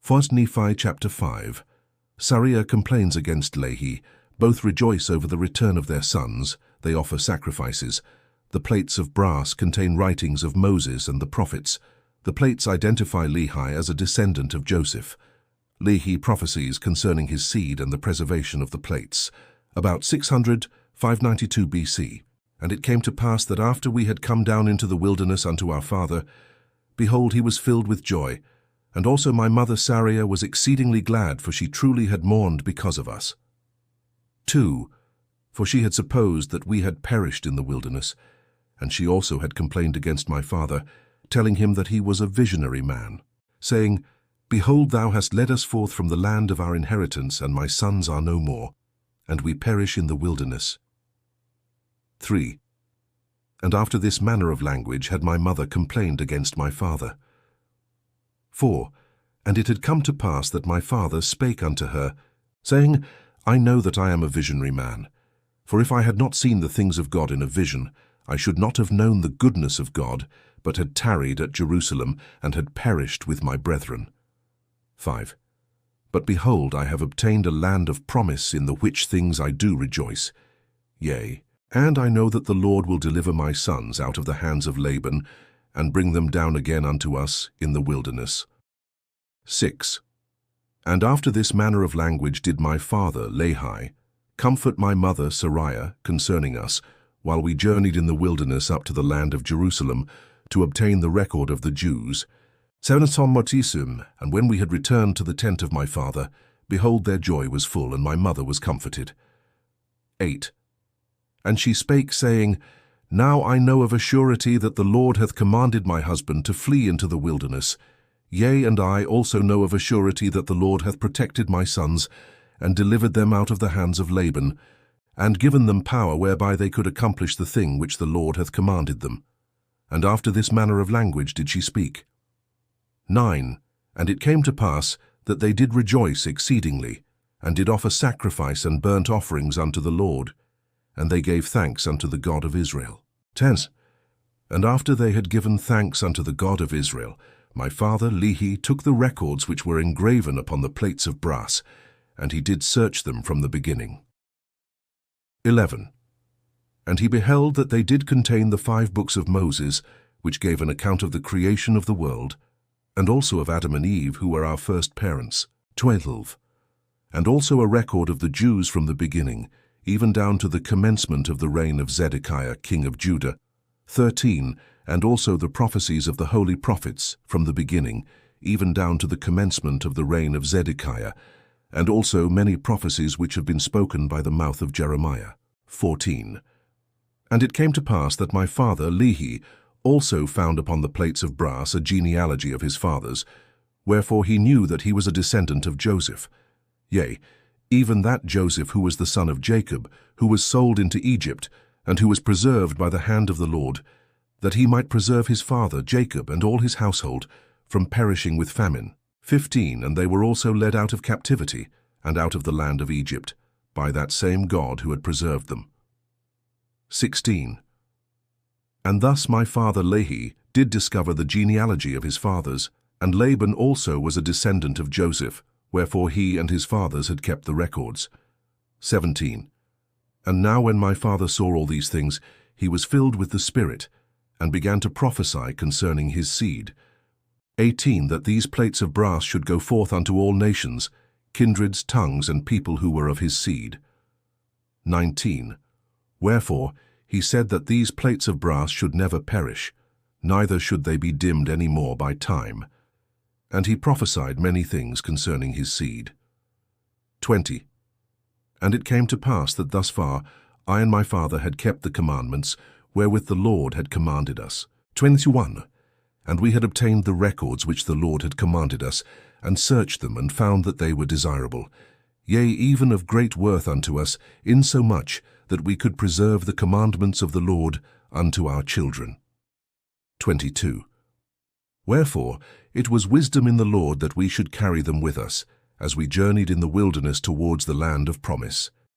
1 Nephi chapter 5. Sariah complains against Lehi. Both rejoice over the return of their sons. They offer sacrifices. The plates of brass contain writings of Moses and the prophets. The plates identify Lehi as a descendant of Joseph. Lehi prophesies concerning his seed and the preservation of the plates. About 592 BC. And it came to pass that after we had come down into the wilderness unto our father, behold, he was filled with joy. And also my mother Sariah was exceedingly glad, for she truly had mourned because of us. 2. For she had supposed that we had perished in the wilderness, and she also had complained against my father, telling him that he was a visionary man, saying, Behold, thou hast led us forth from the land of our inheritance, and my sons are no more, and we perish in the wilderness. 3. And after this manner of language had my mother complained against my father. 4. And it had come to pass that my father spake unto her, saying, I know that I am a visionary man. For if I had not seen the things of God in a vision, I should not have known the goodness of God, but had tarried at Jerusalem, and had perished with my brethren. 5. But behold, I have obtained a land of promise, in the which things I do rejoice. Yea, and I know that the Lord will deliver my sons out of the hands of Laban, and bring them down again unto us in the wilderness. 6. And after this manner of language did my father Lehi comfort my mother Sariah concerning us, while we journeyed in the wilderness up to the land of Jerusalem, to obtain the record of the Jews. 7. And when we had returned to the tent of my father, behold, their joy was full, and my mother was comforted. 8. And she spake, saying, Now I know of a surety that the Lord hath commanded my husband to flee into the wilderness. Yea, and I also know of a surety that the Lord hath protected my sons, and delivered them out of the hands of Laban, and given them power whereby they could accomplish the thing which the Lord hath commanded them. And after this manner of language did she speak. 9. And it came to pass that they did rejoice exceedingly, and did offer sacrifice and burnt offerings unto the Lord, and they gave thanks unto the God of Israel. 10. And after they had given thanks unto the God of Israel, my father Lehi took the records which were engraven upon the plates of brass, and he did search them from the beginning. 11. And he beheld that they did contain the 5 books of Moses, which gave an account of the creation of the world, and also of Adam and Eve, who were our first parents. 12. And also a record of the Jews from the beginning, even down to the commencement of the reign of Zedekiah, king of Judah. 13. And also the prophecies of the holy prophets from the beginning, even down to the commencement of the reign of Zedekiah, and also many prophecies which have been spoken by the mouth of Jeremiah. 14. And it came to pass that my father Lehi also found upon the plates of brass a genealogy of his fathers, wherefore he knew that he was a descendant of Joseph. Yea, even that Joseph who was the son of Jacob, who was sold into Egypt, and who was preserved by the hand of the Lord, that he might preserve his father Jacob and all his household from perishing with famine. 15. And they were also led out of captivity, and out of the land of Egypt, by that same God who had preserved them. 16. And thus my father Lehi did discover the genealogy of his fathers, and Laban also was a descendant of Joseph, wherefore he and his fathers had kept the records. 17. And now when my father saw all these things, he was filled with the Spirit, and began to prophesy concerning his seed. 18. That these plates of brass should go forth unto all nations, kindreds, tongues, and people who were of his seed. 19. Wherefore he said that these plates of brass should never perish, neither should they be dimmed any more by time. And he prophesied many things concerning his seed. 20. And it came to pass that thus far I and my father had kept the commandments wherewith the Lord had commanded us. 21. And we had obtained the records which the Lord had commanded us, and searched them, and found that they were desirable, yea, even of great worth unto us, insomuch that we could preserve the commandments of the Lord unto our children. 22. Wherefore it was wisdom in the Lord that we should carry them with us, as we journeyed in the wilderness towards the land of promise.